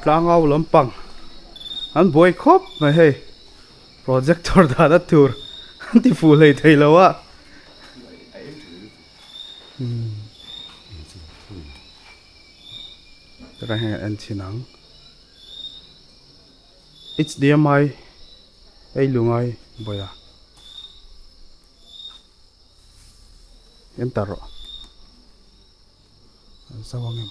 Tlangau lampang an boy khop mai hei projector da da tur anti full hei thei lawa ra he an chinang HDMI ei lungai boya entaro sawangem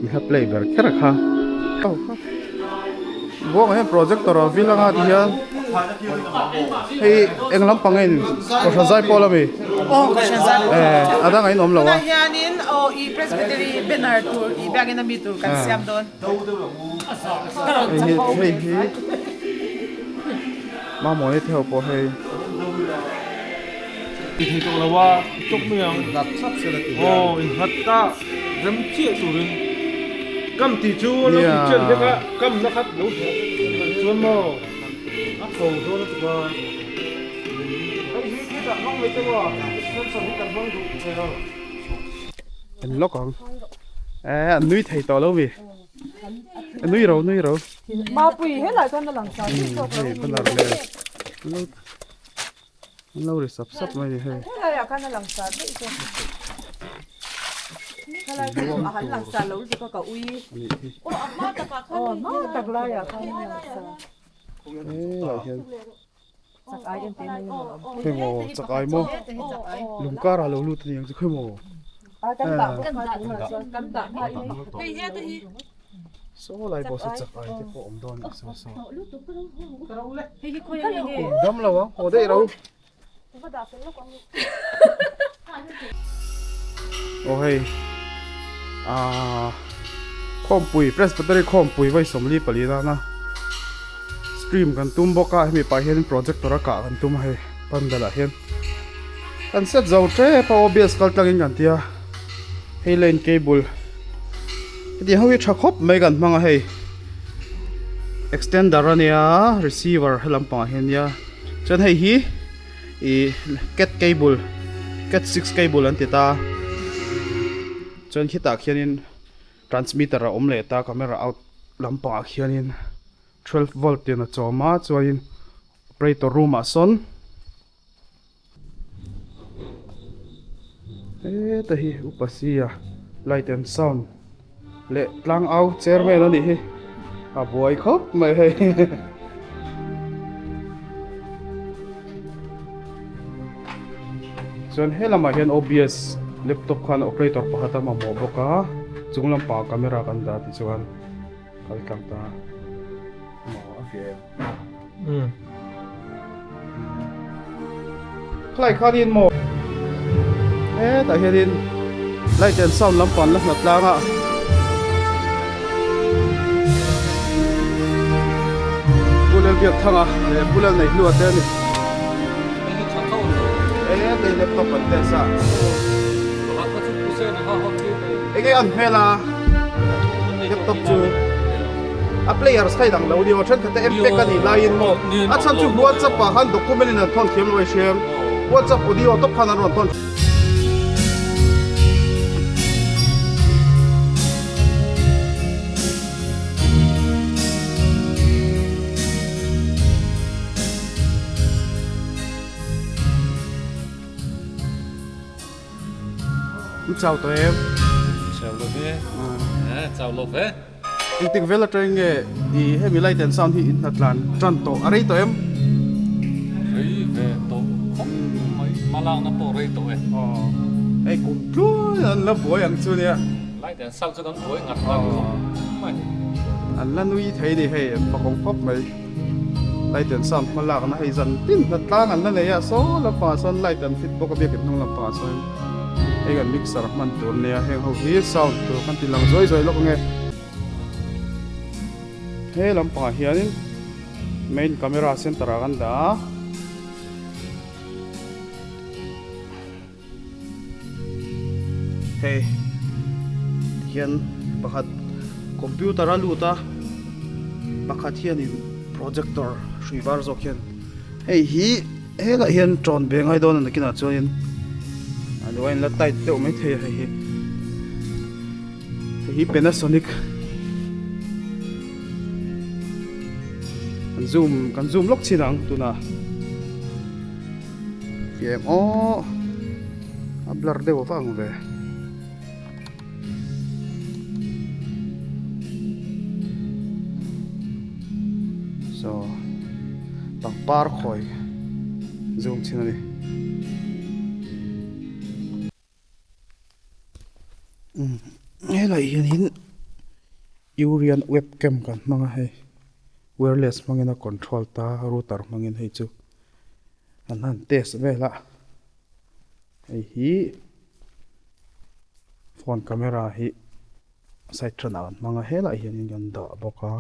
we have play ver kera kha bo he projector vilanga dia hey englam pangen ko sajai pola me ada ngai nom lawa hianin I Presbytery banner tour I bagin na mitur kan siam don hey ma mo ne theo po hey thì tụi là wa chúc miệng đặt sắp sẽ là in hạt ta dám chia tụi mình cầm tỷ chú nó bị chuyện thế cả cầm nó khát đấu chuôn mò áp cầu thôi nó tụi ba cái gì không mấy cái gì nó sống cần vâng tụi thế đâu anh lóc còn anh nuôi thầy to lâu vì anh nuôi rồi bao bì hết lại con nó làm sao hey con là lâu rồi sắp mày thì hey hết lại con nó làm sao đấy chứ cái này cũng hắn làm sao lâu thì có cả uy má tạc lại à con làm sao là hiện chắc ai cái tên này khơi mồ chắc ai mồ lùng cá ra lâu lụt thìยังจะkhơi mồ cắn tạm hay hết đi số lại bỏ chắc ai thì có ổn đòn số hay khơi này đâm lâu á hồ đây đâu ôi Inkhawmpui Presbytery Inkhawmpui vai somli palina na stream kan tum boka mi pa hian projector ka kan tum hai pandala hian kan set zo tre pa obs kal tlangin kan tia hei line cable ti hawi thakhop mai kan manga hei extender ania receiver lampang hian ya chan hei hi cat cable cat 6 cable an ti ta chon khita khianin transmitter a omle ta camera out lampang khianin 12 volt tin a choma chuanin operator room a son ta hi upasia light and sound le Tlangau chairman ani hi a boy khop mai he chon helama hian OBS laptop khan operator pakhat ma mo boka chunglam pa camera kan da ti chuan kal tlang ta mo afia khlai khanin mo ta hian light and sound lampan la tlanga pulal biak thanga le pulal nei lu ate ni cái laptop bật tên sao? Cái anh hay là laptop chưa? Player cái đằng lâu đi vào chân cái MP cái này line mo. Chân chú WhatsApp và han document này thon kiếm rồi share. WhatsApp audio top khăn rồi thon. Chào tụi em. chào lộc thế chào lộc thế Anh tiếng về là trời nghe đi hay bị lại tiền sound thì thật là tròn tổ ở đây tụi em ấy về tổ mấy mà lao nó tổ đây tổ ấy ấy cũng chúa anh là bố anh chú nè lại tiền sau cho con bối ngặt vào anh là nuôi thấy đi hay và cũng phốp mấy lại tiền sound mà lạc nó hay dần tin thật lang anh là này à số là phá son lại tiền fit bốc cái việc nó là phá son cái gần mixer man tuần nè hay hậu khí sound từ con tin lòng rồi lúc nghe thế làm phá hiện main camera center kan da Hey hian pakhat computer a luta pakhat hian in projector hruibar zawk hian hei hi hela hian tron bengai don an kina chuan aluain la tight deuh mai thei hi Panasonic kan zoom lok chinang tuna fieng o a blur deuh awang ve so pangpar khoi zoom chinani helai hian hin Urian webcam kan manga hei wireless mangena control ta router mangin hei chu an han test vela hei hi phone camera hi side trana an manga hela hian in gan da boka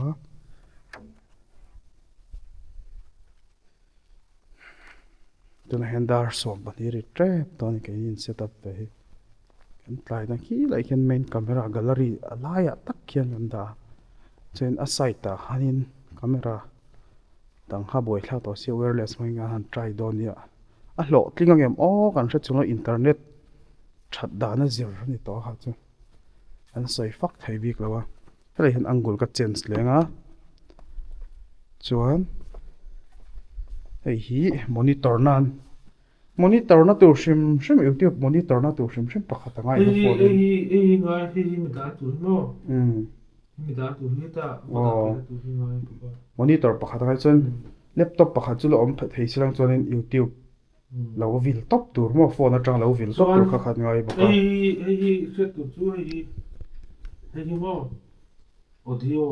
tuna handar som ban hi ri trap ton ke in setup ve hi kan tlai na hi lai hian main camera gallery alaya tak hian an da chen a side ta hanin camera tang ha boi thla to si wireless mai nga han try don ya a hlo tlinga ngem o kan hre chunga internet that da na zir ni to ha chu an soi fak thai bik lawa hele hian angul ka change lenga chuan hei hi monitor na tur shim YouTube monitor na tur shim pakhat angai no phone ei ngai hi mi da tu no mi da tu hi ta tu hi ngai monitor pakhat angai chuan laptop pakhat chu lo om thei silang chuan YouTube lo vil top tur mo phone atang lo vil top tur khat ngai baka ei set tu chu ei mo audio